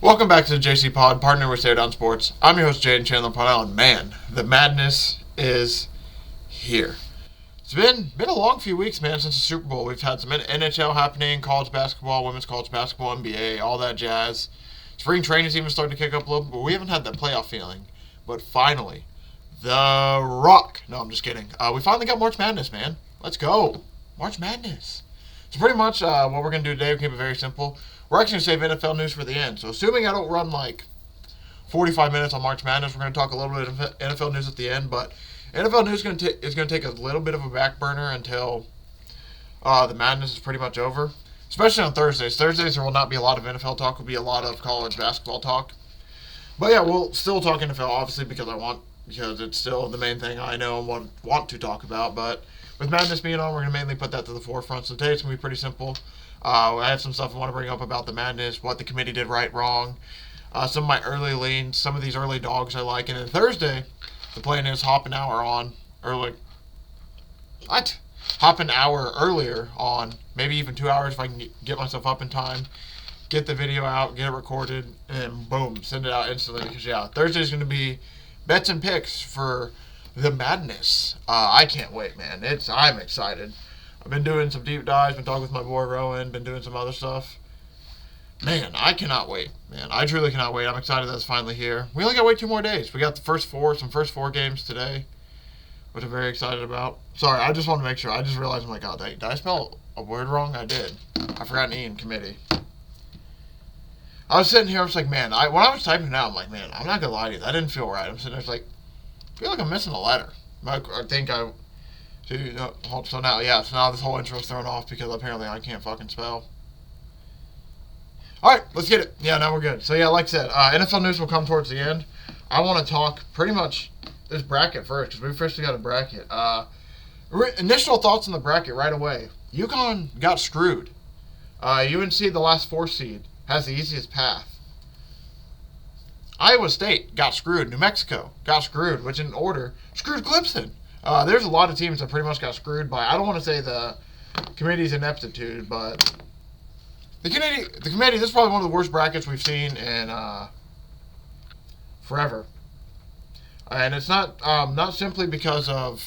Welcome back to the JCPod, partner with Stare Down Sports. I'm your host, Jaden Chandler-Parnell, and man, the madness is here. It's been a long few weeks, man, since the Super Bowl. We've had some NHL happening, college basketball, women's college basketball, NBA, all that jazz. Spring training's even starting to kick up a little, but we haven't had that playoff feeling. But finally, The Rock. No, I'm just kidding. We finally got March Madness, man. Let's go. March Madness. So pretty much what we're going to do today, we keep it very simple. We're actually going to save NFL news for the end. So assuming I don't run like 45 minutes on March Madness, we're going to talk a little bit of NFL news at the end. But NFL news is going to take a little bit of a back burner until the madness is pretty much over. Especially on Thursdays. Thursdays there will not be a lot of NFL talk. Will be a lot of college basketball talk. But yeah, we'll still talk NFL obviously because it's still the main thing I know and want to talk about. But with madness being on, we're going to mainly put that to the forefront. So today it's going to be pretty simple. I have some stuff I want to bring up about the madness, what the committee did right, wrong, some of my early leans, some of these early dogs I like. And then Thursday, the plan is hop an hour earlier on, maybe even 2 hours if I can get myself up in time, get the video out, get it recorded, and boom, send it out instantly. Because yeah, Thursday is going to be bets and picks for the madness. I can't wait, man. I'm excited. I've been doing some deep dives, been talking with my boy Rowan, been doing some other stuff. Man, I cannot wait, man. I truly cannot wait. I'm excited that it's finally here. We only got to wait 2 more days. We got some first four games today, which I'm very excited about. Sorry, I just want to make sure. I just realized, oh my God, did I spell a word wrong? I did. I forgot an E in committee. I was sitting here, I was like, man, when I was typing it out, I'm like, man, I'm not going to lie to you. That didn't feel right. I'm sitting there, like, I feel like I'm missing a letter. So now this whole intro's thrown off because apparently I can't fucking spell. Alright, let's get it. Yeah, now we're good. So yeah, like I said, NFL news will come towards the end. I want to talk pretty much this bracket first because we officially got a bracket. Initial thoughts on the bracket right away. UConn got screwed. UNC, the last 4 seed, has the easiest path. Iowa State got screwed. New Mexico got screwed, which in order, screwed Clemson. There's a lot of teams that pretty much got screwed by, I don't want to say the committee's ineptitude, but the committee, this is probably one of the worst brackets we've seen in forever. And it's not simply because of,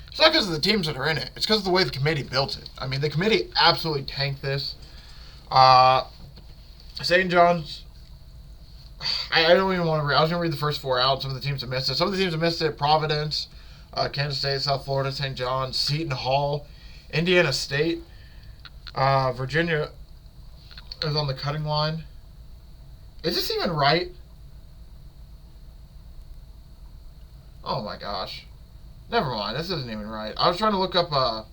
it's not because of the teams that are in it. It's because of the way the committee built it. I mean, the committee absolutely tanked this. St. John's, I don't even want to read. I was going to read the first 4 out. Some of the teams that missed it. Some of the teams that missed it: Providence, Kansas State, South Florida, St. John's, Seton Hall, Indiana State, Virginia is on the cutting line. Is this even right? Oh my gosh. Never mind. This isn't even right. I was trying to look up. I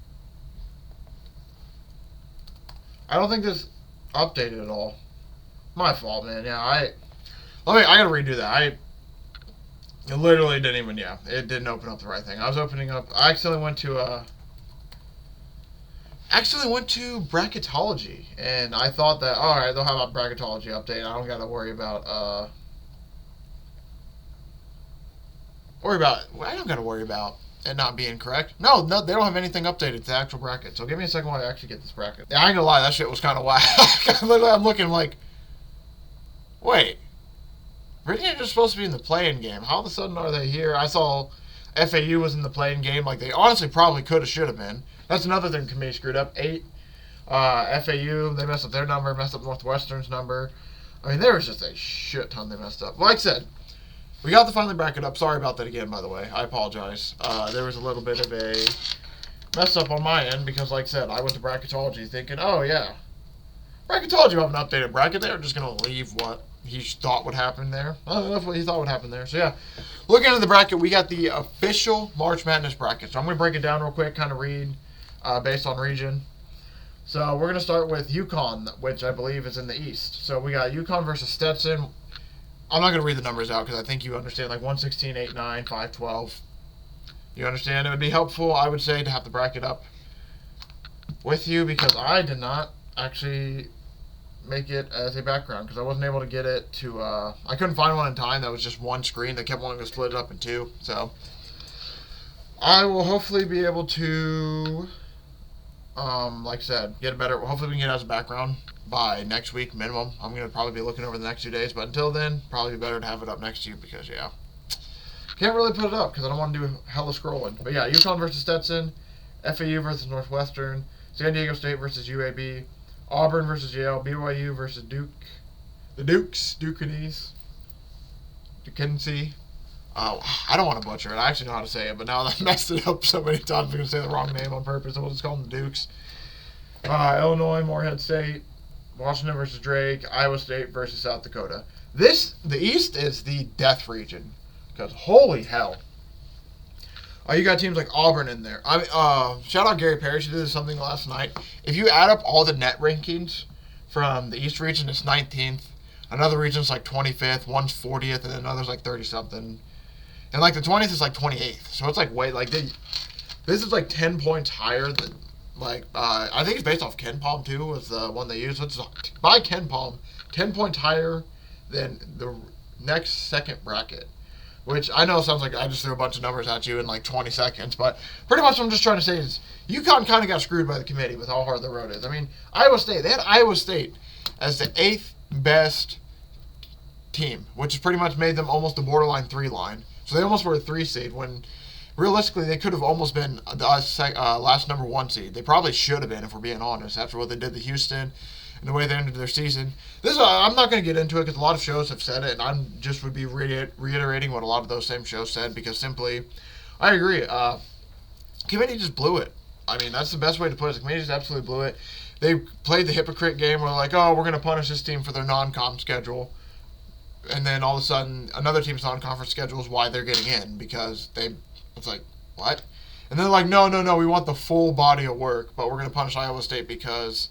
don't think this updated at all. My fault, man. Yeah, I gotta redo that. It literally didn't even, it didn't open up the right thing. I accidentally went to bracketology, and I thought that, alright, they'll have a bracketology update. I don't gotta worry about, it not being correct. No, they don't have anything updated to the actual bracket. So give me a second while I actually get this bracket. Yeah, I ain't gonna lie, that shit was kind of whack. Literally, I'm looking like, wait, Virginia is supposed to be in the play-in game. How all of a sudden are they here? I saw FAU was in the play-in game. Like, they honestly probably could have, should have been. That's another thing the committee screwed up. 8, FAU, they messed up their number, messed up Northwestern's number. I mean, there was just a shit ton they messed up. Like I said, we got the finally bracket up. Sorry about that again, by the way. I apologize. There was a little bit of a mess up on my end because, like I said, I went to bracketology thinking, oh, yeah, bracketology will have an updated bracket. They're just going to leave what he thought would happen there. That's what he thought would happen there. So, yeah, looking at the bracket, we got the official March Madness bracket. So, I'm going to break it down real quick, kind of read based on region. So, we're going to start with UConn, which I believe is in the East. So, we got UConn versus Stetson. I'm not going to read the numbers out because I think you understand, like 116, 8, 9, 5, 12. You understand? It would be helpful, I would say, to have the bracket up with you because I did not actually make it as a background because I wasn't able to get it to, I couldn't find one in time that was just one screen. They kept wanting to split it up in 2. So I will hopefully be able to Like I said, get a better. Hopefully, we can get it as a background by next week minimum. I'm gonna probably be looking over the next 2 days, but until then, probably better to have it up next to you because can't really put it up because I don't want to do hella scrolling. But yeah, UConn versus Stetson, FAU versus Northwestern, San Diego State versus UAB, Auburn versus Yale, BYU versus Duke, the Dukenees. I don't want to butcher it. I actually know how to say it, but now that I messed it up so many times, I'm going to say the wrong name on purpose. So we'll just call them the Dukes. Illinois, Morehead State, Washington versus Drake, Iowa State versus South Dakota. The East is the death region. Because holy hell. You got teams like Auburn in there. Shout out Gary Parrish. He did something last night. If you add up all the net rankings from the East region, it's 19th. Another region's like 25th. One's 40th, and another's like 30-something. And like the 20th is like 28th. So it's like way like this is like 10 points higher than I think it's based off Ken Palm too was the one they used. So it's by Ken Palm 10 points higher than the next second bracket. Which I know sounds like I just threw a bunch of numbers at you in like 20 seconds, but pretty much what I'm just trying to say is UConn kind of got screwed by the committee with how hard the road is. I mean, they had Iowa State as the 8th best team, which has pretty much made them almost a borderline 3 line. So they almost were a 3 seed when realistically they could have almost been the last number 1 seed. They probably should have been, if we're being honest, after what they did to Houston and the way they ended their season. I'm not going to get into it because a lot of shows have said it, and I'm just would be reiterating what a lot of those same shows said because simply, I agree. Committee just blew it. I mean, that's the best way to put it. The committee just absolutely blew it. They played the hypocrite game where they're like, oh, we're going to punish this team for their non-com schedule. And then all of a sudden, another team's non-conference schedule is why they're getting in because it's like, what? And they're like, no, we want the full body of work, but we're going to punish Iowa State because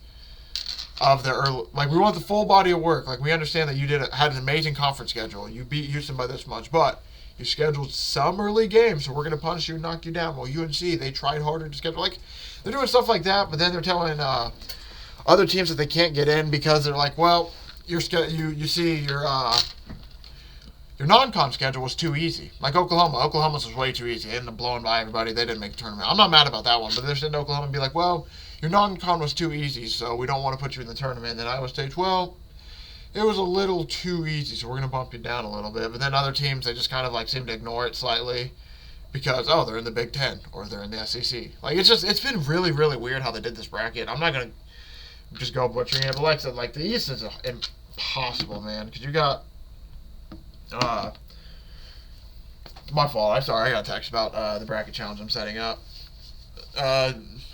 of their early, we want the full body of work. Like, we understand that you had an amazing conference schedule. You beat Houston by this much, but you scheduled some early games, so we're going to punish you and knock you down. Well, UNC, they tried harder to schedule. They're doing stuff like that, but then they're telling other teams that they can't get in because they're like, well, you see your non-con schedule was too easy. Like Oklahoma. Oklahoma's was way too easy. They ended up blowing by everybody. They didn't make the tournament. I'm not mad about that one, but they're sitting in Oklahoma and be like, well, your non-con was too easy, so we don't want to put you in the tournament. And then Iowa State's, well, it was a little too easy, so we're going to bump you down a little bit. But then other teams, they just kind of seem to ignore it slightly because, they're in the Big Ten or they're in the SEC. It's been really, really weird how they did this bracket. I'm not going to just go butchering it, but like I said, the East is impossible, man, because you got my fault. I'm sorry. I got a text about the bracket challenge I'm setting up.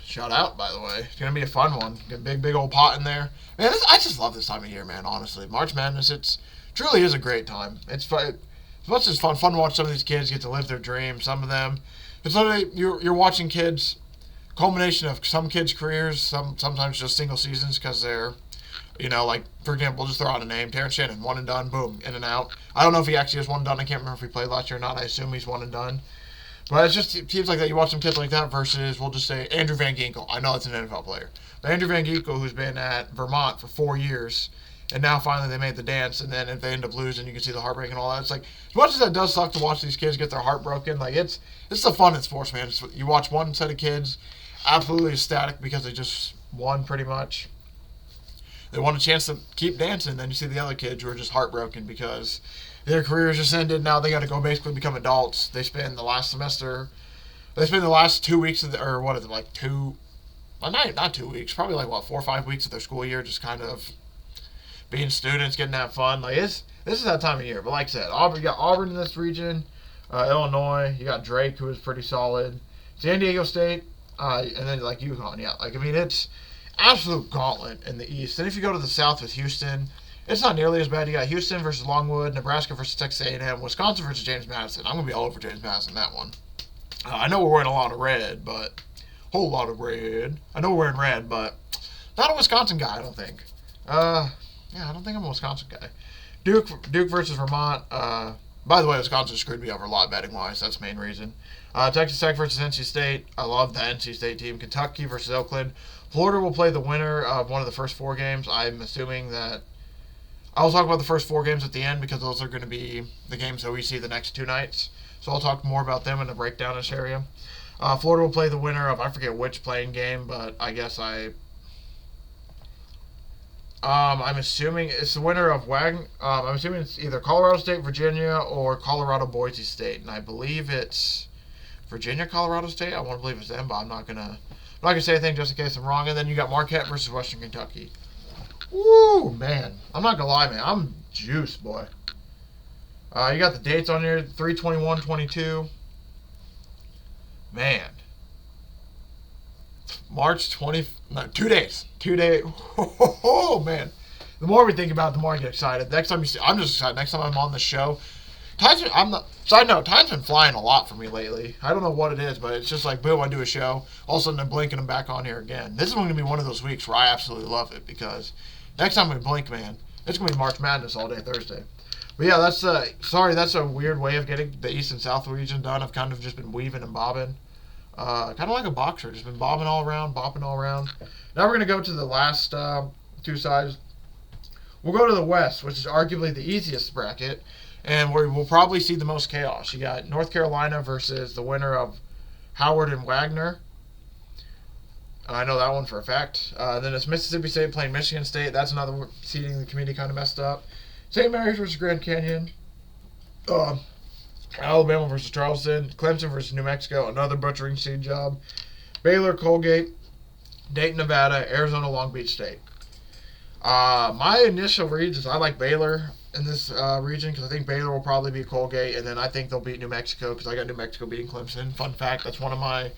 Shout out, by the way. It's going to be a fun one. Get a big old pot in there. Man, I just love this time of year, man, honestly. March Madness, it truly is a great time. It's fun. As much as fun to watch some of these kids get to live their dreams. Some of them, it's literally, you're watching kids, culmination of some kids' careers, sometimes just single seasons because they're, for example, we'll just throw out a name. Terrence Shannon, one and done, boom, in and out. I don't know if he actually has one and done. I can't remember if he played last year or not. I assume he's one and done. But it's just teams like that. You watch some kids like that versus, we'll just say, Andrew Van Ginkel. I know it's an NFL player. But Andrew Van Ginkel, who's been at Vermont for 4 years, and now finally they made the dance, and then if they end up losing, you can see the heartbreak and all that. It's like, as much as that does suck to watch these kids get their heart broken, it's the fun in sports, man. You watch one set of kids absolutely ecstatic because they just won pretty much. They want a chance to keep dancing. Then you see the other kids who are just heartbroken because their careers just ended. Now they got to go basically become adults. They spend the last 2 weeks not 2 weeks, probably 4 or 5 weeks of their school year just kind of being students, getting that fun. This is that time of year. But like I said, you got Auburn in this region, Illinois, you got Drake, who is pretty solid, San Diego State, and then UConn. Yeah, it's absolute gauntlet in the East. And if you go to the South with Houston, it's not nearly as bad. You got Houston versus Longwood, Nebraska versus Texas A&M, Wisconsin versus James Madison. I'm going to be all over James Madison in that one. I know we're wearing a lot of red, but whole lot of red. I know we're wearing red, but not a Wisconsin guy, I don't think. I don't think I'm a Wisconsin guy. Duke versus Vermont. By the way, Wisconsin screwed me over a lot betting-wise. That's the main reason. Texas Tech versus NC State. I love the NC State team. Kentucky versus Oakland. Florida will play the winner of one of the first 4 games. I'm assuming that I will talk about the first 4 games at the end because those are going to be the games that we see the next 2 nights. So I'll talk more about them in the breakdown-ish area. Florida will play the winner of, I forget which playing game, but I guess I'm assuming it's the winner of I'm assuming it's either Colorado State, Virginia, or Colorado, Boise State, and I believe it's Virginia, Colorado State. I want to believe it's them, but I'm not gonna say anything just in case I'm wrong. And then you got Marquette versus Western Kentucky. Woo, man! I'm not gonna lie, man. I'm juiced, boy. You got the dates on here: 3/21/22. Man. March 20, no, 2 days. 2 days. Oh, man. The more we think about it, the more I get excited. Next time you see, I'm just excited. Next time I'm on the show. Side note, time's been flying a lot for me lately. I don't know what it is, but it's just like, boom, I do a show. All of a sudden I'm blinking and I'm back on here again. This is going to be one of those weeks where I absolutely love it because next time we blink, man, it's going to be March Madness all day Thursday. But yeah, that's a weird way of getting the East and South region done. I've kind of just been weaving and bobbing. Kind of like a boxer, just been bobbing all around, bopping all around. Now we're going to go to the last two sides. We'll go to the West, which is arguably the easiest bracket, and where we'll probably see the most chaos. You got North Carolina versus the winner of Howard and Wagner. I know that one for a fact. Then it's Mississippi State playing Michigan State. That's another seeding the committee kind of messed up. St. Mary's versus Grand Canyon. Alabama versus Charleston. Clemson versus New Mexico. Another butchering seed job. Baylor, Colgate. Dayton, Nevada. Arizona, Long Beach State. My initial reads is I like Baylor in this region because I think Baylor will probably beat Colgate, and then I think they'll beat New Mexico because I got New Mexico beating Clemson. Fun fact, that's one of my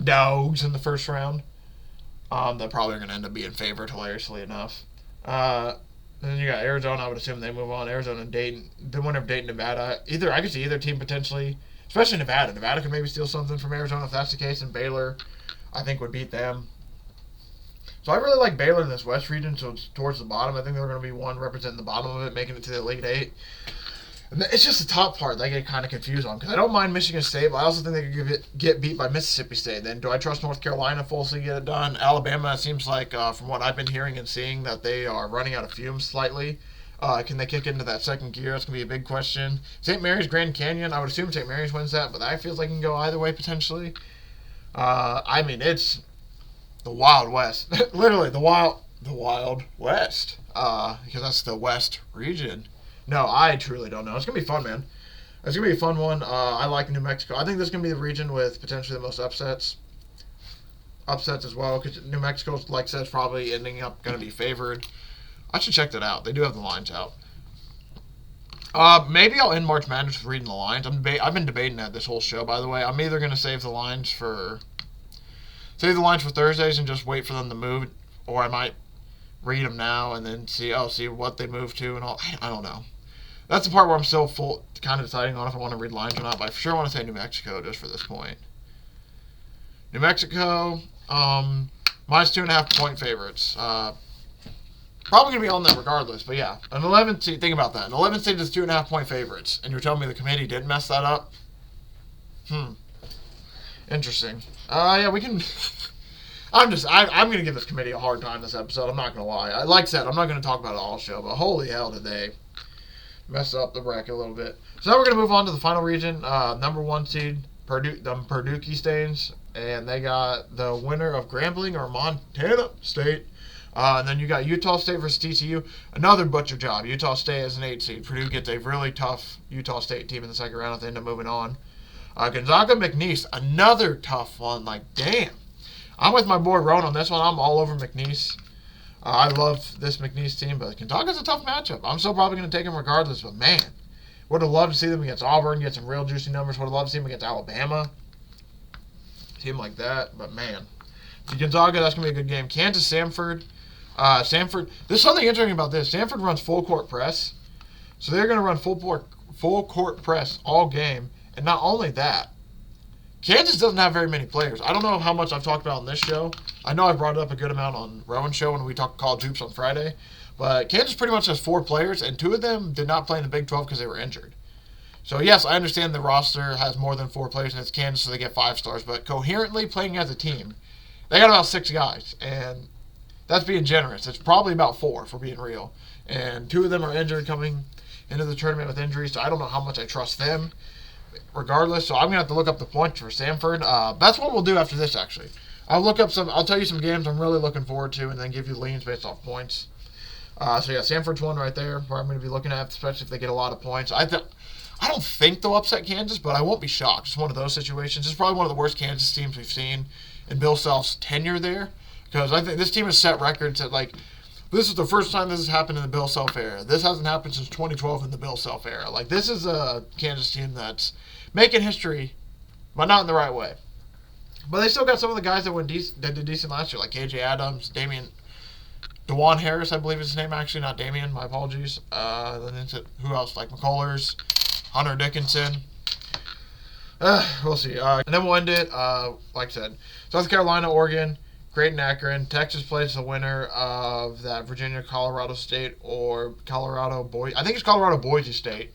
dogs in the first round. That probably are going to end up being favored, hilariously enough. Then you got Arizona. I would assume they move on. Arizona and Dayton. The winner of Dayton, Nevada. I could see either team potentially, especially Nevada. Nevada could maybe steal something from Arizona if that's the case, and Baylor, I think, would beat them. So I really like Baylor in this West region, so it's towards the bottom. I think they're going to be one representing the bottom of it, making it to the Elite Eight. And it's just the top part that I get kind of confused on, because I don't mind Michigan State, but I also think they could get beat by Mississippi State. Then do I trust North Carolina fully to get it done? Alabama seems like, from what I've been hearing and seeing, that they are running out of fumes slightly. Can they kick into that second gear? That's going to be a big question. St. Mary's, Grand Canyon, I would assume St. Mary's wins that, but that feels like it can go either way potentially. I mean, it's the Wild West. Literally, the Wild West. Because that's the West region. No, I truly don't know. It's going to be fun, man. It's going to be a fun one. I like New Mexico. I think this is going to be the region with potentially the most upsets. Upsets as well, because New Mexico, like I said, is probably ending up going to be favored. I should check that out. They do have the lines out. Maybe I'll end March Madness with reading the lines. I've been debating that this whole show, by the way. I'm either going to save the lines for Thursdays and just wait for them to move, or I might read them now and then see what they move to and all. I don't know. That's the part where I'm still kind of deciding on if I want to read lines or not, but I for sure want to say New Mexico just for this point. New Mexico, minus 2.5 point favorites. Probably going to be on that regardless, but yeah. An 11 seed, think about that. An 11 seed is 2.5 point favorites, and you're telling me the committee didn't mess that up? Interesting. Yeah, we can... I'm going to give this committee a hard time this episode. I'm not going to lie. Like I said, I'm not going to talk about it all show, but holy hell did they mess up the bracket a little bit. So now we're going to move on to the final region. Number 1 seed, Purdue Stains, and they got the winner of Grambling or Montana State. And then you got Utah State versus TCU. Another butcher job. Utah State as an 8 seed. Purdue gets a really tough Utah State team in the second round if they end up moving on. Gonzaga McNeese, another tough one. Like, damn. I'm with my boy Ron on this one. I'm all over McNeese. I love this McNeese team, but Gonzaga's a tough matchup. I'm still probably going to take them regardless, but man, would have loved to see them against Auburn, get some real juicy numbers. Would have loved to see them against Alabama. Team like that, but man. So Gonzaga, that's going to be a good game. Kansas, Samford. There's something interesting about this. Samford runs full court press, so they're going to run full court press all game. And not only that, Kansas doesn't have very many players. I don't know how much I've talked about on this show. I know I brought it up a good amount on Rowan's show when we talked college hoops on Friday. But Kansas pretty much has 4 players, and 2 of them did not play in the Big 12 because they were injured. So, yes, I understand the roster has more than 4 players, and it's Kansas, so they get 5 stars. But coherently playing as a team, they got about 6 guys. And that's being generous. It's probably about 4, if we're being real. And 2 of them are injured coming into the tournament with injuries, so I don't know how much I trust them. regardless. So I'm gonna have to look up the points for Samford. That's what we'll do after this. Actually, I'll tell you some games I'm really looking forward to, and then give you leans based off points. So yeah, Samford's one right there where I'm going to be looking at, especially if they get a lot of points. I don't think they'll upset Kansas, but I won't be shocked. It's one of those situations. It's probably one of the worst Kansas teams we've seen in Bill Self's tenure there, because I think this team has set records at like, this is the first time this has happened in the Bill Self era. This hasn't happened since 2012 in the Bill Self era. Like, this is a Kansas team that's making history, but not in the right way. But they still got some of the guys that did decent last year, like KJ Adams, DeJuan Harris, I believe is his name, actually, not Damian. My apologies. Then who else? Like McCullers, Hunter Dickinson. We'll see. And then we'll end it, like I said, South Carolina, Oregon, Creighton, Akron. Texas plays the winner of that Virginia, Colorado State, or I think it's Colorado, Boise State.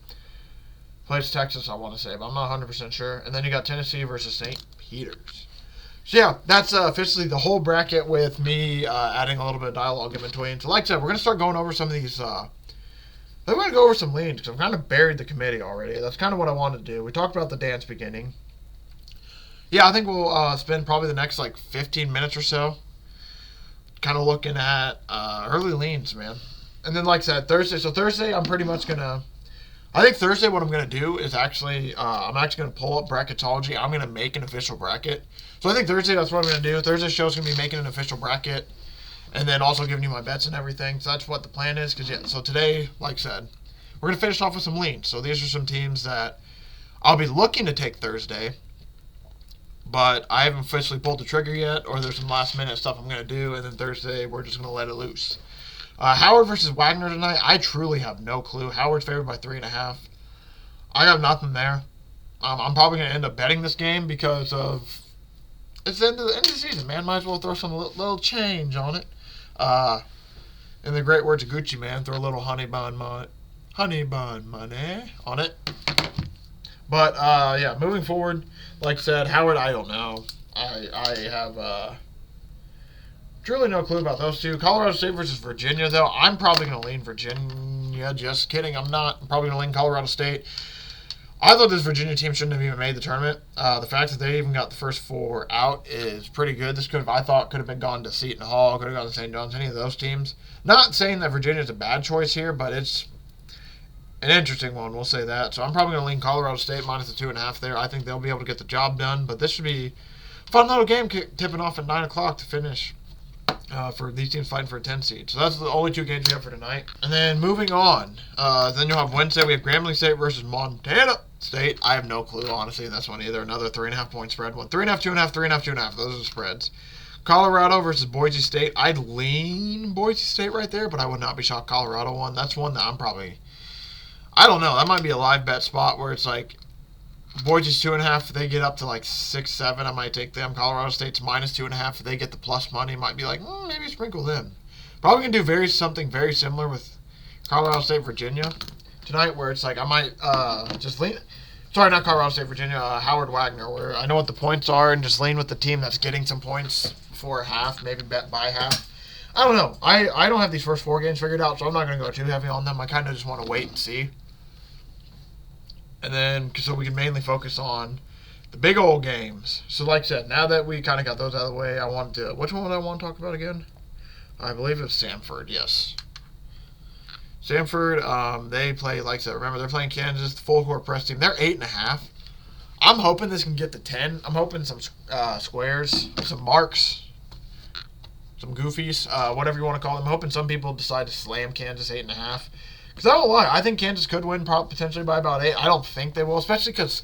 Plays Texas, I want to say, but I'm not 100% sure. And then you got Tennessee versus St. Peter's. So yeah, that's officially the whole bracket with me adding a little bit of dialogue in between. So like I said, we're going to start going over some of these. We're going to go over some leans because I've kind of buried the committee already. That's kind of what I wanted to do. We talked about the dance beginning. Yeah, I think we'll spend probably the next like 15 minutes or so kind of looking at early leans, man. And then like I said, Thursday. So Thursday, I'm pretty much going to... I think Thursday what I'm going to do is actually, I'm actually going to pull up Bracketology. I'm going to make an official bracket. So I think Thursday, that's what I'm going to do. Thursday's show is going to be making an official bracket and then also giving you my bets and everything. So that's what the plan is. So today, like I said, we're going to finish off with some leans. So these are some teams that I'll be looking to take Thursday, but I haven't officially pulled the trigger yet, or there's some last minute stuff I'm going to do, and then Thursday we're just going to let it loose. Howard versus Wagner tonight, I truly have no clue. Howard's favored by 3.5. I got nothing there. I'm probably going to end up betting this game because of it's the end of the season, man. Might as well throw some little change on it. In the great words of Gucci Man, throw a little honey bun money on it. But yeah, moving forward, like I said, Howard, I don't know. I have truly no clue about those two. Colorado State versus Virginia, though. I'm probably going to lean Virginia. Just kidding. I'm not. I'm probably going to lean Colorado State. I thought this Virginia team shouldn't have even made the tournament. The fact that they even got the first four out is pretty good. This could have been gone to Seton Hall, could have gone to St. John's, any of those teams. Not saying that Virginia is a bad choice here, but it's an interesting one. We'll say that. So I'm probably going to lean Colorado State minus the 2.5 there. I think they'll be able to get the job done. But this should be a fun little game tipping off at 9 o'clock to finish. For these teams fighting for a 10 seed. So that's the only two games we have for tonight. And then moving on, then you'll have Wednesday. We have Grambling State versus Montana State. I have no clue, honestly, in this one either. Another 3.5 point spread. 3.5, 2.5, 3.5, 2.5. Those are the spreads. Colorado versus Boise State. I'd lean Boise State right there, but I would not be shocked Colorado won. That's one that I'm probably... I don't know. That might be a live bet spot where it's like Boise's 2.5, if they get up to like 6, 7, I might take them. Colorado State's minus 2.5, if they get the plus money, might be like, maybe sprinkle them. Probably gonna do something very similar with Colorado State, Virginia tonight, where it's like I might just lean. Sorry, not Colorado State, Virginia. Howard Wagner, where I know what the points are and just lean with the team that's getting some points before half, maybe bet by half. I don't know. I don't have these first 4 games figured out, so I'm not gonna go too heavy on them. I kind of just want to wait and see. And then, so we can mainly focus on the big old games. So like I said, now that we kind of got those out of the way, which one would I want to talk about again? I believe it's Samford, yes. Samford, they play, like I said, remember, they're playing Kansas, the full court press team. They're 8.5. I'm hoping this can get to 10. I'm hoping some squares, some marks, some goofies, whatever you want to call them. I'm hoping some people decide to slam Kansas 8.5. Because I don't lie, I think Kansas could win potentially by about 8. I don't think they will, especially because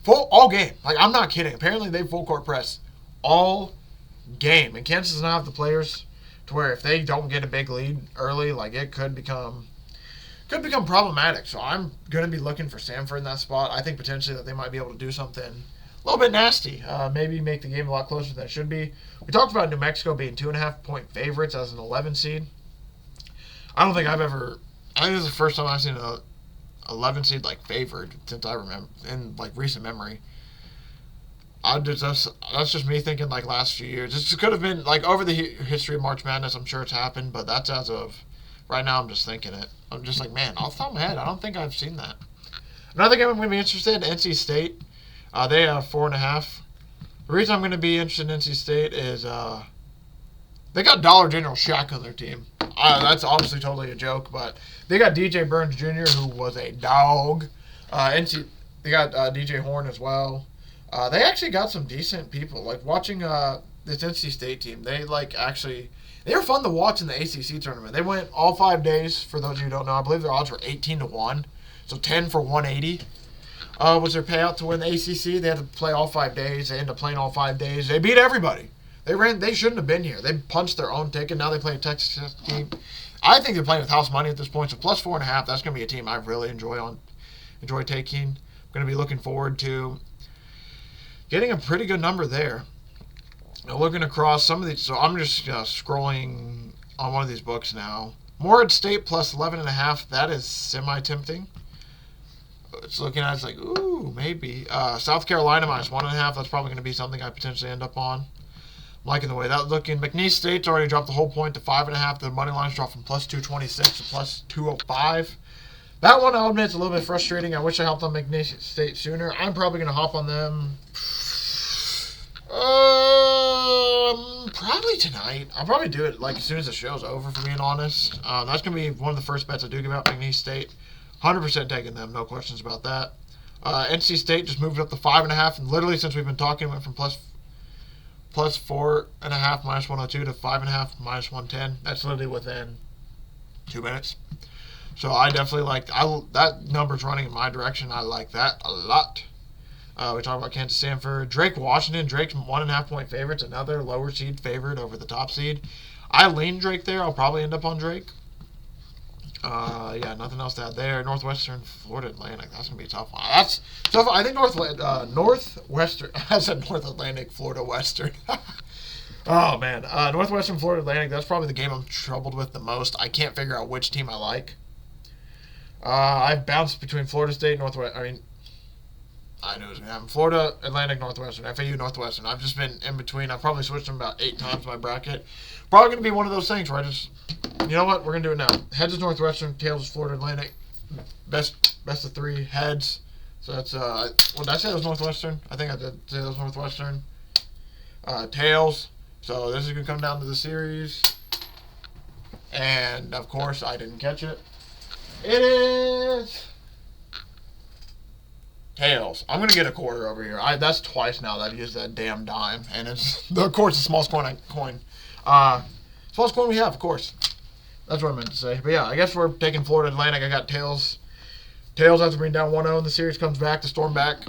all game. Like, I'm not kidding. Apparently, they full court press all game. And Kansas does not have the players to where if they don't get a big lead early, like, it could become problematic. So I'm going to be looking for Samford in that spot. I think potentially that they might be able to do something a little bit nasty. Maybe make the game a lot closer than it should be. We talked about New Mexico being 2.5 point favorites as an 11 seed. I think this is the first time I've seen an 11 seed like favored since I remember in like recent memory. That's just me thinking like last few years. This could have been like over the history of March Madness. I'm sure it's happened, but that's as of right now. I'm just thinking it. I'm just like, man, off the top of my head, I don't think I've seen that. Another game I'm going to be interested in, NC State. They have 4.5. The reason I'm going to be interested in NC State is they got Dollar General Shaq on their team. That's obviously totally a joke, but they got DJ Burns Jr., who was a dog. They got DJ Horn as well. They actually got some decent people. Like watching this NC State team, they were fun to watch in the ACC tournament. They went all 5 days. For those of you who don't know, I believe their odds were 18-1, so 10 for 180. Was their payout to win the ACC. They had to play all 5 days. They ended up playing all 5 days. They beat everybody. They shouldn't have been here. They punched their own ticket. Now they play a Texas team. I think they're playing with house money at this point. So plus 4.5. That's going to be a team I really enjoy taking. I'm going to be looking forward to getting a pretty good number there. Now looking across some of these, so I'm just scrolling on one of these books now. Morehead State plus 11.5. That is semi-tempting. It's looking at it's like, ooh, maybe. South Carolina minus 1.5. That's probably going to be something I potentially end up on. I'm liking the way that's looking. McNeese State's already dropped the whole point to 5.5. The money line's dropped from plus 226 to plus 205. That one, I'll admit, it's a little bit frustrating. I wish I helped on McNeese State sooner. I'm probably going to hop on them probably tonight. I'll probably do it like as soon as the show's over, for being honest. That's going to be one of the first bets I do give out, McNeese State. 100% taking them, no questions about that. NC State just moved up to 5.5, and literally since we've been talking, went from plus 4.5 minus 102 to 5.5 minus 110. That's literally within 2 minutes. So I definitely that number's running in my direction. I like that a lot. We talk about Kansas Sanford. Drake Washington. Drake's 1.5 point favorites. Another lower seed favorite over the top seed. I lean Drake there. I'll probably end up on Drake. Nothing else to add there. Northwestern, Florida Atlantic. That's gonna be a tough one. That's tough. I think Northwestern. I said North Atlantic, Florida Western. Oh man, Northwestern, Florida Atlantic. That's probably the game I'm troubled with the most. I can't figure out which team I like. I've bounced between Florida State, Northwestern. I knew it was gonna happen. Florida Atlantic, Northwestern, FAU, Northwestern. I've just been in between. I've probably switched them about 8 times in my bracket. Probably gonna be one of those things where I just, you know what, we're gonna do it now. Heads is Northwestern, tails is Florida Atlantic. Best of 3 heads. So that's what did I say? It was Northwestern. I think I did say it was Northwestern. Tails. So this is gonna come down to the series, and of course I didn't catch it. It is tails. I'm gonna get a quarter over here. That's twice now that I've used that damn dime, and it's of course the smallest coin. Smallest coin we have, of course. That's what I meant to say. But yeah, I guess we're taking Florida Atlantic. I got tails. Tails after being down 1-0 in the series comes back to storm back,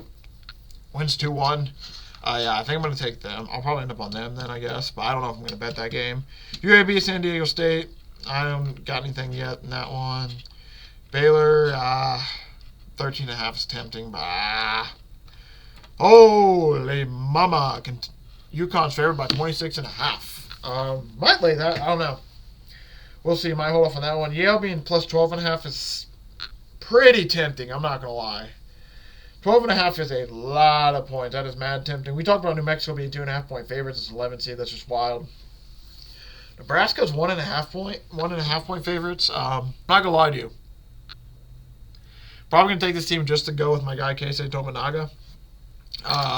wins 2-1. I think I'm gonna take them. I'll probably end up on them then, I guess. But I don't know if I'm gonna bet that game. UAB, San Diego State. I haven't got anything yet in that one. Baylor, 13.5 is tempting, but holy mama! UConn's favored by 26.5. Might lay that. I don't know. We'll see. Might hold off on that one. Yale being plus 12.5 is pretty tempting. I'm not gonna lie. 12.5 is a lot of points. That is mad tempting. We talked about New Mexico being 2.5 point favorites. It's 11 seed. That's just wild. Nebraska's 1.5 point favorites. Not gonna lie to you. Probably going to take this team just to go with my guy, Keisei Tominaga.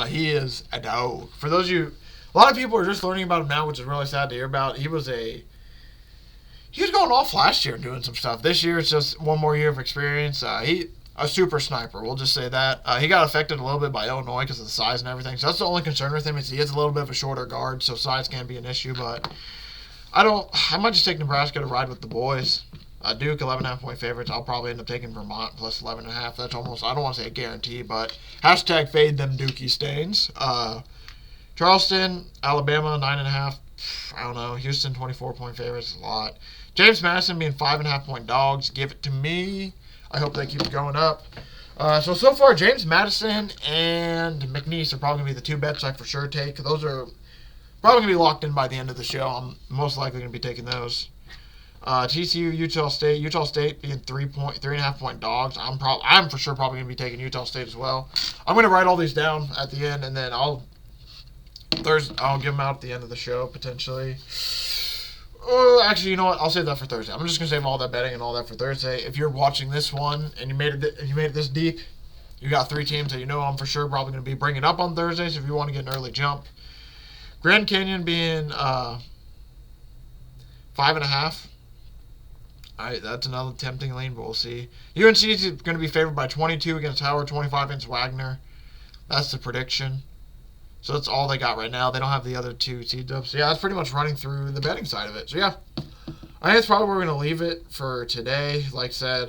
He is a dog. For those of you, a lot of people are just learning about him now, which is really sad to hear about. He was going off last year and doing some stuff. This year, it's just one more year of experience. A super sniper, we'll just say that. He got affected a little bit by Illinois because of the size and everything. So that's the only concern with him is he is a little bit of a shorter guard, so size can be an issue. But I might just take Nebraska to ride with the boys. Duke, 11.5 point favorites. I'll probably end up taking Vermont plus 11.5. That's almost, I don't want to say a guarantee, but hashtag fade them Dookie stains. Charleston, Alabama, 9.5. I don't know. Houston, 24 point favorites. A lot. James Madison being 5.5 point dogs. Give it to me. I hope they keep going up. So far, James Madison and McNeese are probably going to be the 2 bets I for sure take. Those are probably going to be locked in by the end of the show. I'm most likely going to be taking those. TCU, Utah State being 3.5 point dogs. I'm for sure probably gonna be taking Utah State as well. I'm gonna write all these down at the end, and then I'll give them out at the end of the show potentially. Actually, you know what? I'll save that for Thursday. I'm just gonna save all that betting and all that for Thursday. If you're watching this one and you made it this deep, You got 3 teams that you know I'm for sure probably going to be bringing up on Thursdays if you want to get an early jump. Grand Canyon being 5.5. That's another tempting lane, but we'll see. UNC is going to be favored by 22 against Howard, 25 against Wagner. That's the prediction. So that's all they got right now. They don't have the other 2 seed-ups. So yeah, that's pretty much running through the betting side of it. So yeah, I think that's probably where we're going to leave it for today. Like I said,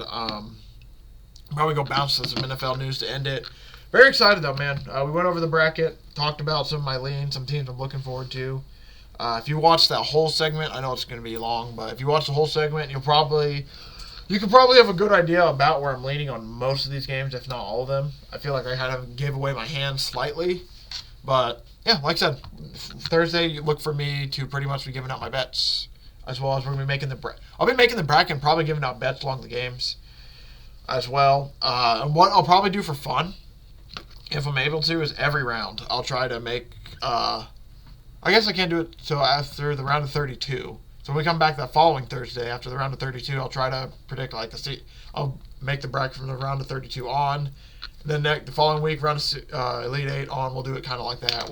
probably go bounce to some NFL news to end it. Very excited though, man. We went over the bracket, talked about some of my leans, some teams I'm looking forward to. If you watch that whole segment, I know it's going to be long, but if you watch the whole segment, you can probably have a good idea about where I'm leaning on most of these games, if not all of them. I feel like I kind of gave away my hand slightly, but yeah, like I said, Thursday, you look for me to pretty much be giving out my bets, as well as we're going to be making I'll be making the bracket and probably giving out bets along the games as well. And what I'll probably do for fun, if I'm able to, is every round I'll try to make. I guess I can't do it till after the round of 32. So when we come back that following Thursday after the round of 32, I'll try to predict like the seat. I'll make the bracket from the round of 32 on. Then the following week, round of Elite 8 on, we'll do it kind of like that.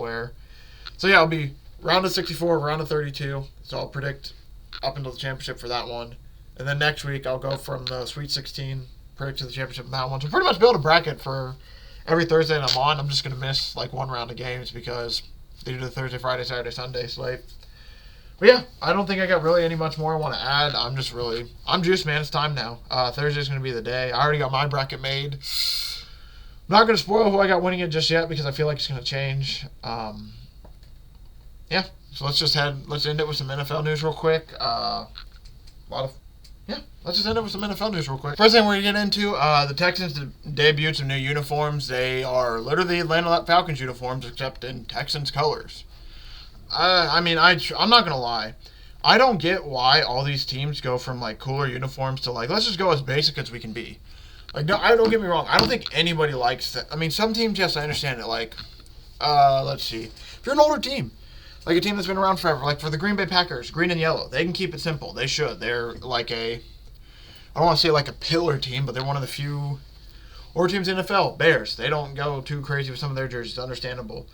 So yeah, it'll be round of 64, round of 32. So I'll predict up until the championship for that one. And then next week, I'll go from the Sweet 16, predict to the championship in that one. So pretty much build a bracket for every Thursday that I'm on. I'm just going to miss like one round of games because they do the Thursday, Friday, Saturday, Sunday slate. But yeah, I don't think I got really any much more I want to add. I'm juiced, man. It's time now. Thursday's going to be the day. I already got my bracket made. I'm not going to spoil who I got winning it just yet because I feel like it's going to change. Yeah, so let's end it with some NFL news real quick. Let's just end it with some NFL news real quick. First thing we're going to get into, the Texans debuted some new uniforms. They are literally Atlanta Falcons uniforms, except in Texans colors. I'm not going to lie. I don't get why all these teams go from, like, cooler uniforms to, like, let's just go as basic as we can be. Like, no, don't get me wrong. I don't think anybody likes that. I mean, some teams, yes, I understand it. Like, let's see. If you're an older team, like a team that's been around forever, like for the Green Bay Packers, green and yellow, they can keep it simple. They should. They're like I don't want to say like a pillar team, but they're one of the few older teams in the NFL. Bears, they don't go too crazy with some of their jerseys. Understandable.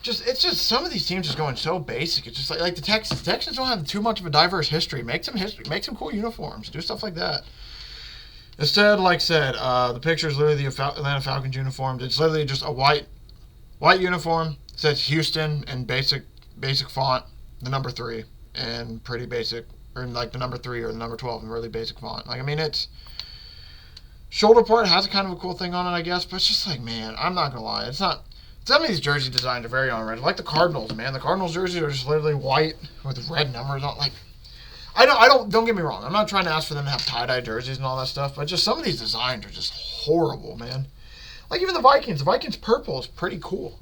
It's just some of these teams just going so basic. It's just like the Texans. The Texans don't have too much of a diverse history. Make some history. Make some cool uniforms. Do stuff like that. Instead, like I said, the picture is literally the Atlanta Falcons uniforms. It's literally just a white uniform. It says Houston in basic font, the number 3, and pretty basic, or like the number 3 or the number 12 in really basic font. Like, I mean, it's shoulder part has a kind of a cool thing on it, I guess, but it's just like, man, I'm not gonna lie, it's not. Some of these jersey designs are very unoriginal. Like the Cardinals, man. The Cardinals jerseys are just literally white with red numbers on. Like, don't get me wrong. I'm not trying to ask for them to have tie-dye jerseys and all that stuff, but just some of these designs are just horrible, man. Like even the Vikings purple is pretty cool.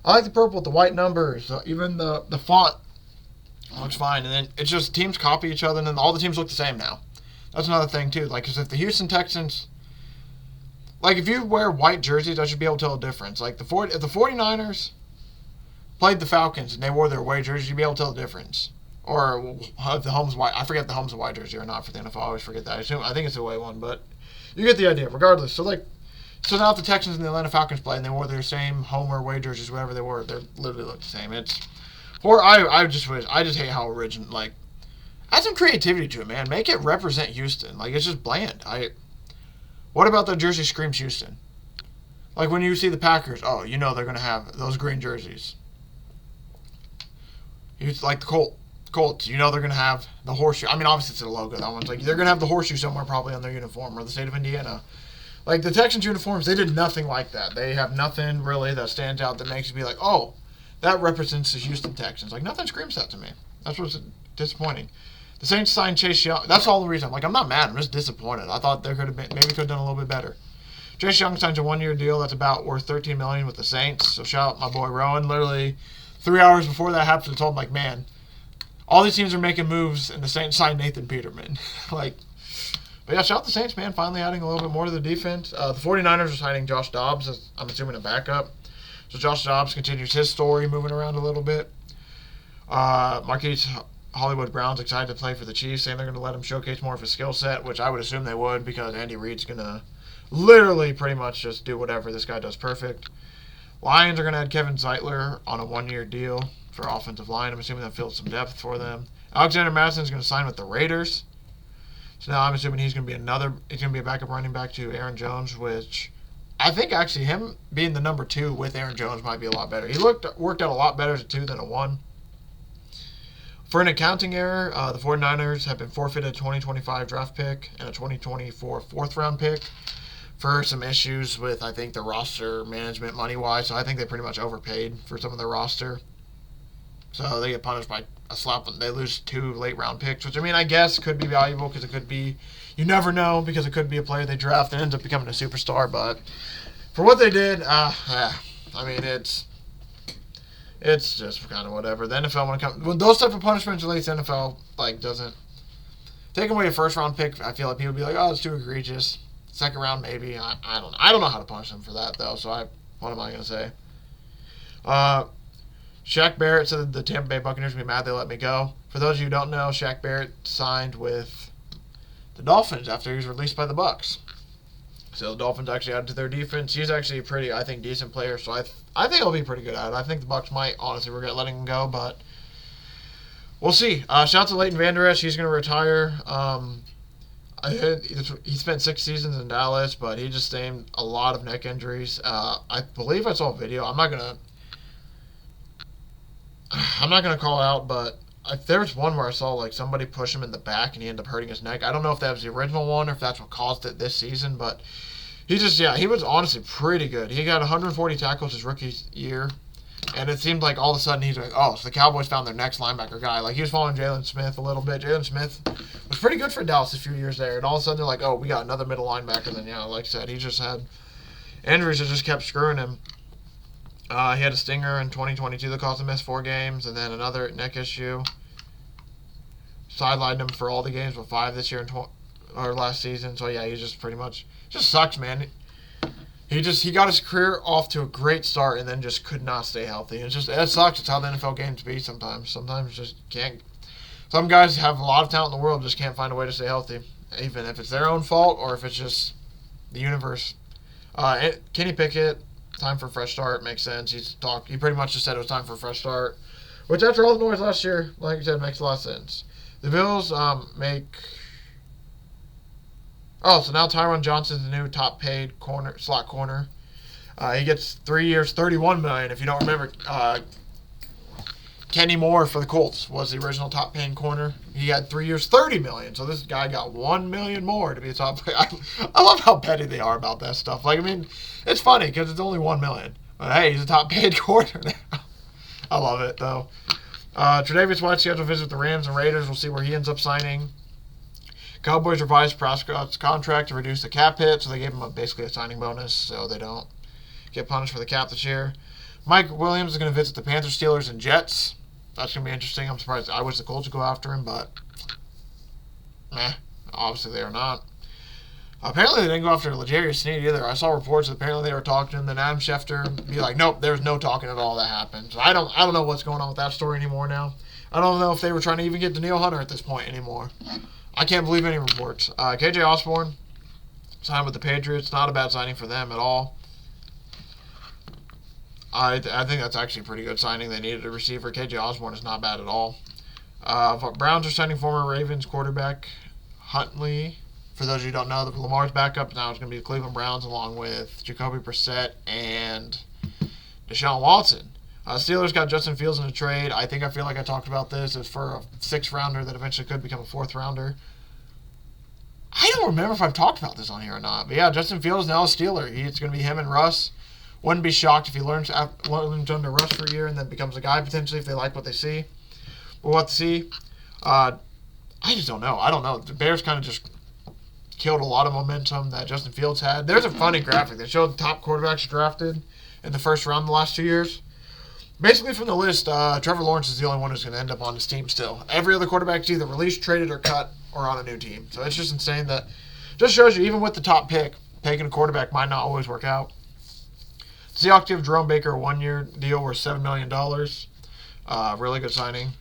I like the purple with the white numbers. Even the font looks fine. And then it's just teams copy each other, and then all the teams look the same now. That's another thing, too. Like, because if the Houston Texans... Like, if you wear white jerseys, I should be able to tell the difference. Like, if the 49ers played the Falcons and they wore their away jerseys, you'd be able to tell the difference. Or if the home's white. I forget if the home's a white jersey or not for the NFL. I always forget that. I think it's the away one, but you get the idea. Regardless. So now if the Texans and the Atlanta Falcons play and they wore their same home or away jerseys, whatever they were, they literally look the same. I just hate how original, like, add some creativity to it, man. Make it represent Houston. Like, it's just bland. What about the jersey screams Houston? Like when you see the Packers, oh, you know they're going to have those green jerseys. It's like the Colts, you know they're going to have the horseshoe. I mean, obviously it's a logo. That one's like, they're going to have the horseshoe somewhere probably on their uniform, or the state of Indiana. Like the Texans uniforms, they did nothing like that. They have nothing really that stands out that makes you be like, oh, that represents the Houston Texans. Like nothing screams that to me. That's what's disappointing. The Saints signed Chase Young. That's all the reason. I'm not mad. I'm just disappointed. I thought they could have done a little bit better. Chase Young signs a 1-year deal that's about worth $13 million with the Saints. So shout out my boy Rowan. Literally 3 hours before that happened, I told him, like, man, all these teams are making moves, and the Saints signed Nathan Peterman. But yeah, shout out the Saints, man. Finally adding a little bit more to the defense. The 49ers are signing Josh Dobbs, as I'm assuming a backup. So Josh Dobbs continues his story, moving around a little bit. Marquise Hollywood Brown's excited to play for the Chiefs, saying they're going to let him showcase more of his skill set, which I would assume they would because Andy Reid's going to literally pretty much just do whatever this guy does perfect. Lions are going to add Kevin Zeitler on a 1-year deal for offensive line. I'm assuming that fills some depth for them. Alexander Madison is going to sign with the Raiders. So now I'm assuming he's going to be a backup running back to Aaron Jones, which I think actually him being the number 2 with Aaron Jones might be a lot better. He worked out a lot better as a 2 than a 1. For an accounting error, the 49ers have been forfeited a 2025 draft pick and a 2024 4th-round pick for some issues with, I think, the roster management money-wise. So I think they pretty much overpaid for some of their roster. So they get punished by a slap. They lose 2 late-round picks, which, I mean, I guess could be valuable because it could be, you never know, because it could be a player they draft and ends up becoming a superstar. But for what they did, I mean, it's just kind of whatever. The NFL, when those type of punishments, at least the NFL, doesn't take away a first-round pick. I feel like people would be like, oh, it's too egregious. Second round, maybe. I don't know how to punish them for that, though. So what am I going to say? Shaq Barrett said the Tampa Bay Buccaneers would be mad they let me go. For those of you who don't know, Shaq Barrett signed with the Dolphins after he was released by the Bucs. So the Dolphins actually added to their defense. He's actually a pretty, I think, decent player. So I think he'll be pretty good at it. I think the Bucs might honestly regret letting him go, but we'll see. Shout out to Leighton Vander Esch. He's going to retire. He spent 6 seasons in Dallas, but he just sustained a lot of neck injuries. I believe I saw a video. I'm not gonna call it out, but there's one where I saw somebody push him in the back and he ended up hurting his neck. I don't know if that was the original one or if that's what caused it this season, but he was honestly pretty good. He got 140 tackles his rookie year. And it seemed like all of a sudden he's like, oh, so the Cowboys found their next linebacker guy. He was following Jalen Smith a little bit. Jalen Smith was pretty good for Dallas a few years there. And all of a sudden they're like, oh, we got another middle linebacker. Then, like I said, he just had injuries that just kept screwing him. He had a stinger in 2022 that caused him to miss 4 games. And then another neck issue. Sidelined him for all the games, but 5 this year or last season. So, yeah, he just pretty much just sucks, man. He got his career off to a great start and then just could not stay healthy. It sucks. It's how the NFL games be sometimes. Sometimes just can't. Some guys have a lot of talent in the world, just can't find a way to stay healthy, even if it's their own fault or if it's just the universe. Kenny Pickett, time for a fresh start, makes sense. He pretty much just said it was time for a fresh start, which after all the noise last year, like I said, makes a lot of sense. The Bills so now Tyron Johnson's the new top-paid slot corner. He gets 3 years, $31 million. If you don't remember, Kenny Moore for the Colts was the original top-paying corner. He had 3 years, $30 million. So this guy got $1 million more to be a top player. I love how petty they are about that stuff. It's funny because it's only $1 million. But hey, he's a top-paid corner now. I love it though. Tre'Davious White scheduled to visit the Rams and Raiders. We'll see where he ends up signing. Cowboys revised Prescott's contract to reduce the cap hit, so they gave him basically a signing bonus so they don't get punished for the cap this year. Mike Williams is going to visit the Panthers, Steelers, and Jets. That's going to be interesting. I'm surprised. I wish the Colts would go after him, but obviously they are not. Apparently they didn't go after L'Jarius Sneed either. I saw reports that apparently they were talking to him, then Adam Schefter be like, nope, there's no talking at all that happened. So I don't know what's going on with that story anymore now. I don't know if they were trying to even get Danielle Hunter at this point anymore. I can't believe any reports. KJ Osborne signed with the Patriots. Not a bad signing for them at all. I think that's actually a pretty good signing. They needed a receiver. KJ Osborne is not bad at all. Browns are signing former Ravens quarterback Huntley. For those of you who don't know, Lamar's backup now is going to be the Cleveland Browns along with Jacoby Brissett and Deshaun Watson. Steelers got Justin Fields in a trade. I feel like I talked about this. It's for a 6th-rounder that eventually could become a 4th-rounder. I don't remember if I've talked about this on here or not. But yeah, Justin Fields now a Steeler. It's going to be him and Russ. Wouldn't be shocked if he learns under Russ for a year and then becomes a guy potentially if they like what they see. We'll have to see. I just don't know. I don't know. The Bears kind of just killed a lot of momentum that Justin Fields had. There's a funny graphic that showed the top quarterbacks drafted in the 1st round the last 2 years. Basically, from the list, Trevor Lawrence is the only one who's going to end up on his team still. Every other quarterback is either released, traded, or cut, or on a new team. So it's just insane that just shows you, even with the top pick, taking a quarterback might not always work out. Seahawks give Jerome Baker a 1-year deal worth $7 million. Really good signing.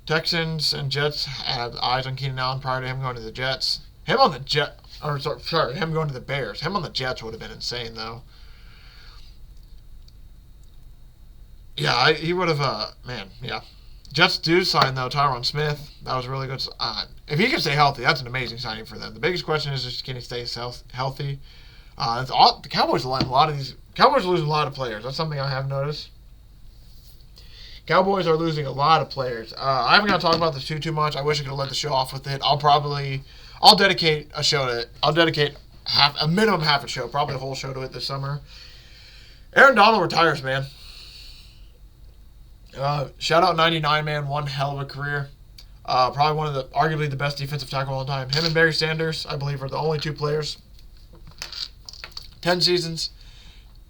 Texans and Jets had eyes on Keenan Allen prior to him going to the Jets. Him on the Jets. Or sorry, him going to the Bears. Him on the Jets would have been insane, though. Yeah, he would have. Man, yeah. Jets do sign though Tyron Smith. That was a really good. If he can stay healthy, that's an amazing signing for them. The biggest question is just can he stay healthy? The Cowboys are letting Cowboys are losing a lot of players. That's something I have noticed. Cowboys are losing a lot of players. I haven't got to talk about this too much. I wish I could have let the show off with it. I'll dedicate a show to it. I'll dedicate a minimum half a show, probably a whole show to it this summer. Aaron Donald retires, man. Shout out 99, man. One hell of a career. Probably arguably the best defensive tackle of all time. Him and Barry Sanders, I believe, are the only two players. 10 seasons,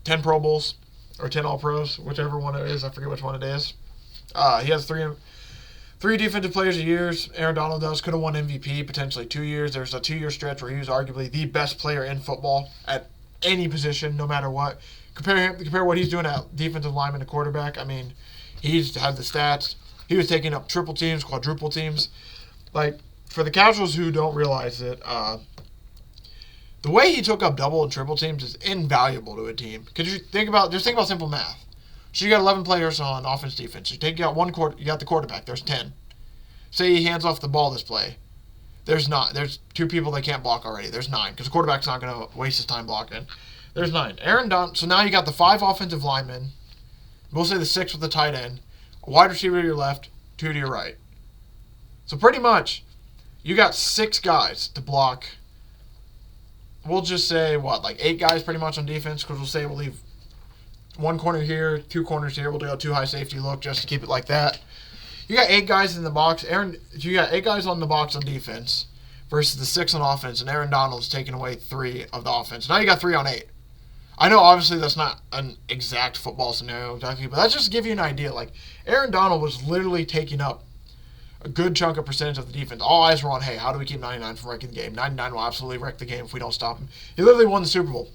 10 Pro Bowls, or 10 All-Pros, whichever one it is. I forget which one it is. He has three defensive players a year. Aaron Donald does. Could have won MVP, potentially 2 years. There's a 2-year stretch where he was arguably the best player in football at any position, no matter what. Compare what he's doing at defensive lineman to quarterback. I mean, he's had the stats. He was taking up triple teams, quadruple teams. Like, for the casuals who don't realize it, the way he took up double and triple teams is invaluable to a team. Because you think about simple math. So you got 11 players on offense, defense. You got you got the quarterback. There's 10. Say he hands off the ball this play. There's 2 people that can't block already. There's 9 because the quarterback's not going to waste his time blocking. There's 9. So now you got the 5 offensive linemen. We'll say the 6 with the tight end. A wide receiver to your left, 2 to your right. So pretty much, you got 6 guys to block. We'll just say, 8 guys pretty much on defense, because we'll say we'll leave 1 corner here, 2 corners here. We'll do a 2 high safety look just to keep it like that. You got 8 guys in the box. You got 8 guys on the box on defense versus the 6 on offense, and Aaron Donald's taking away 3 of the offense. Now you got 3 on 8. I know, obviously, that's not an exact football scenario, exactly, but that's just to give you an idea. Like, Aaron Donald was literally taking up a good chunk of percentage of the defense. All eyes were on, hey, how do we keep 99 from wrecking the game? 99 will absolutely wreck the game if we don't stop him. He literally won the Super Bowl.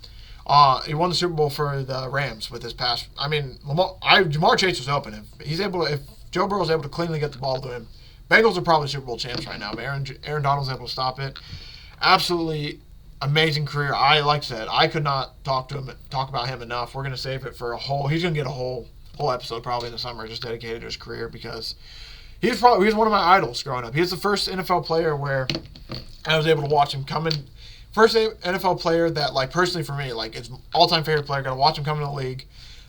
He won the Super Bowl for the Rams with his pass. I mean, Jamar Chase was open. If Joe Burrow's able to cleanly get the ball to him, Bengals are probably Super Bowl champs right now, but Aaron Donald's able to stop it. Absolutely amazing career. Like I said, I could not talk about him enough. We're gonna save it for he's gonna get a whole episode probably in the summer just dedicated to his career, because he was one of my idols growing up. He was the first NFL player where I was able to watch him come in. First NFL player that, like, personally for me, like, it's all-time favorite player. Got to watch him come in the league,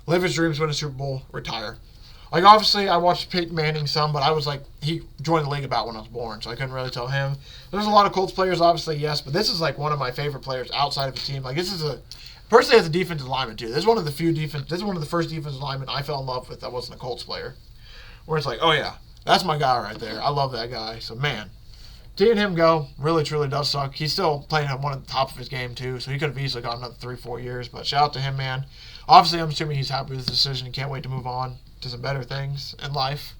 live his dreams, win a Super Bowl, retire. Like, obviously, I watched Peyton Manning some, but I was like, he joined the league about when I was born, so I couldn't really tell him. There's a lot of Colts players, obviously, yes, but this is, like, one of my favorite players outside of the team. Like, personally, as a defensive lineman, too. This is one of the first defensive linemen I fell in love with that wasn't a Colts player. Where it's like, oh, yeah, that's my guy right there. I love that guy. So, man, seeing him go really, truly does suck. He's still playing at one of the top of his game, too, so he could have easily got another 3-4 years. But shout out to him, man. Obviously, I'm assuming he's happy with his decision. He can't wait to move on to some better things in life.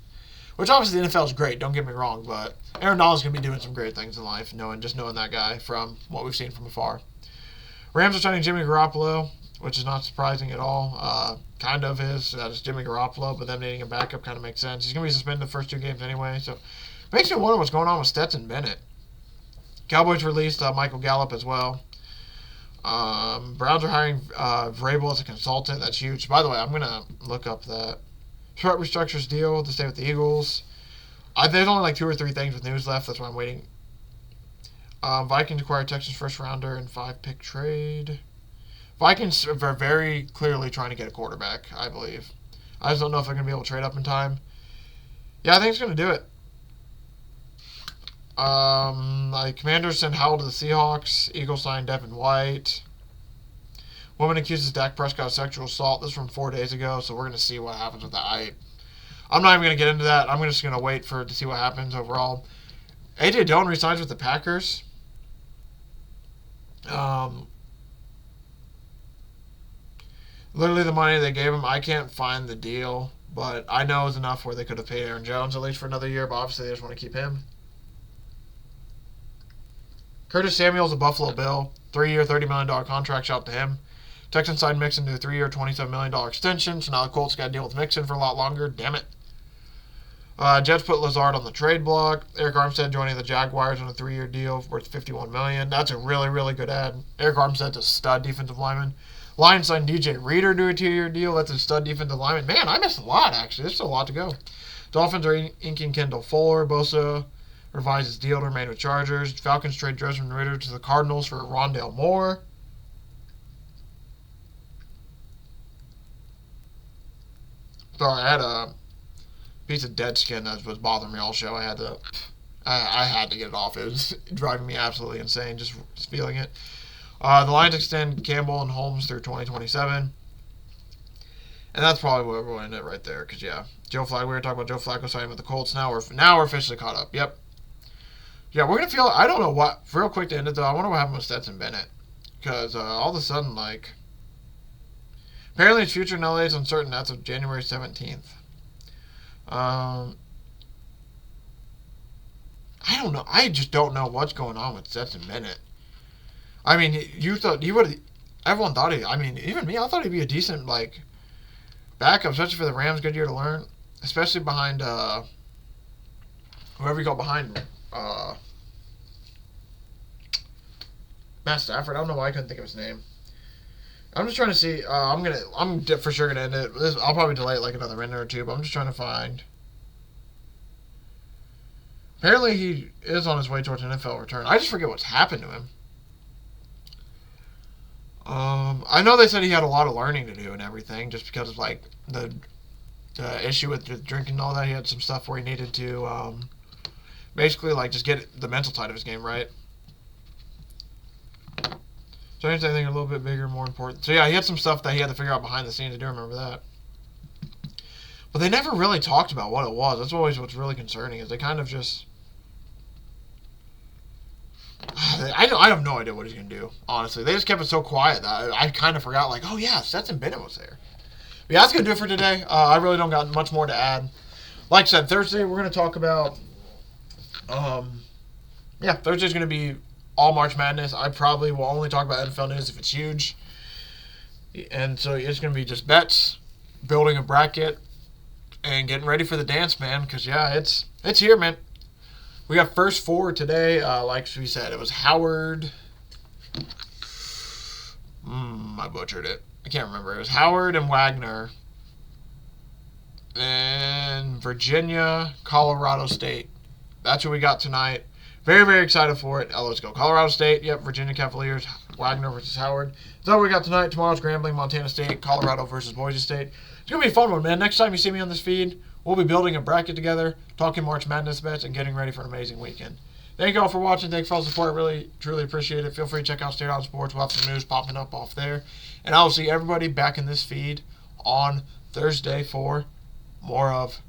Which, obviously, the NFL is great, don't get me wrong, but Aaron Donald's going to be doing some great things in life, knowing that guy from what we've seen from afar. Rams are signing Jimmy Garoppolo, which is not surprising at all. Kind of is. That is Jimmy Garoppolo, but them needing a backup kind of makes sense. He's going to be suspended the first 2 games anyway, so makes me wonder what's going on with Stetson Bennett. Cowboys released Michael Gallup as well. Browns are hiring Vrabel as a consultant. That's huge. By the way, I'm going to look up that. Short restructures deal to stay with the Eagles. There's only like 2 or 3 things with news left. That's why I'm waiting. Vikings acquired Texans first rounder and 5-pick trade. Vikings are very clearly trying to get a quarterback, I believe. I just don't know if they're going to be able to trade up in time. Yeah, I think it's going to do it. Commanders send Howell to the Seahawks. Eagles sign Devin White. Woman accuses Dak Prescott of sexual assault. This is from 4 days ago, so we're going to see what happens with that. I'm not even going to get into that. I'm just going to wait to see what happens overall. A.J. Dillon resigns with the Packers. Literally the money they gave him, I can't find the deal, but I know it's enough where they could have paid Aaron Jones at least for another year, but obviously they just want to keep him. Curtis Samuel's a Buffalo Bill. 3-year, $30 million contract. Shout out to him. Texans signed Mixon to a 3-year, $27 million extension, so now the Colts got to deal with Mixon for a lot longer. Damn it. Jets put Lazard on the trade block. Eric Armstead joining the Jaguars on a 3-year deal worth $51 million. That's a really, really good ad. Eric Armstead's a stud defensive lineman. Lions signed DJ Reader to a 2-year deal. That's a stud defensive lineman. Man, I missed a lot, actually. There's still a lot to go. Dolphins are inking Kendall Fuller. Bosa revises deal to remain with Chargers. Falcons trade Desmond Ridder to the Cardinals for Rondale Moore. Sorry, I had a piece of dead skin that was bothering me all show. I had to get it off. It was driving me absolutely insane just feeling it. The Lions extend Campbell and Holmes through 2027. And that's probably where we'll end it right there. Because, yeah, Joe Flacco, we were talking about Joe Flacco signing with the Colts. Now we're officially caught up. Yep. Yeah, we're going to feel, I don't know what, real quick to end it though, I wonder what happened with Stetson Bennett. Because all of a sudden, like, apparently his future in LA is uncertain as of January 17th. I don't know. I just don't know what's going on with Stetson Bennett. I mean, you thought he would. Everyone thought he. I mean, even me. I thought he'd be a decent like backup, especially for the Rams. Good year to learn, especially behind whoever you got behind Matt Stafford. I don't know why I couldn't think of his name. I'm just trying to see. I'm for sure gonna end it. I'll probably delay it like another minute or two, but I'm just trying to find. Apparently, he is on his way towards an NFL return. I just forget what's happened to him. I know they said he had a lot of learning to do and everything, just because of like the issue with the drinking and all that. He had some stuff where he needed to basically like just get the mental side of his game right. So anything a little bit bigger, more important. So yeah, he had some stuff that he had to figure out behind the scenes. I do remember that. But they never really talked about what it was. That's always what's really concerning, is they kind of just... I have no idea what he's going to do, honestly. They just kept it so quiet that I kind of forgot, like, oh yeah, Stetson Bennett was there. But yeah, that's going to do it for today. I really don't got much more to add. Like I said, Thursday we're going to talk about... Thursday's going to be all March Madness. I probably will only talk about NFL news if it's huge. And so it's going to be just bets, building a bracket, and getting ready for the dance, man. Because, yeah, it's here, man. We got first four today. Like we said, it was Howard. I butchered it. I can't remember. It was Howard and Wagner. And Virginia, Colorado State. That's what we got tonight. Very, very excited for it. Let's go. Colorado State. Yep, Virginia Cavaliers. Wagner versus Howard. That's what we got tonight. Tomorrow's Grambling, Montana State. Colorado versus Boise State. It's going to be a fun one, man. Next time you see me on this feed, we'll be building a bracket together, talking March Madness bets, and getting ready for an amazing weekend. Thank you all for watching. Thank you for all the support. I really, truly appreciate it. Feel free to check out Stay On Sports. We'll have some news popping up off there. And I will see everybody back in this feed on Thursday for more of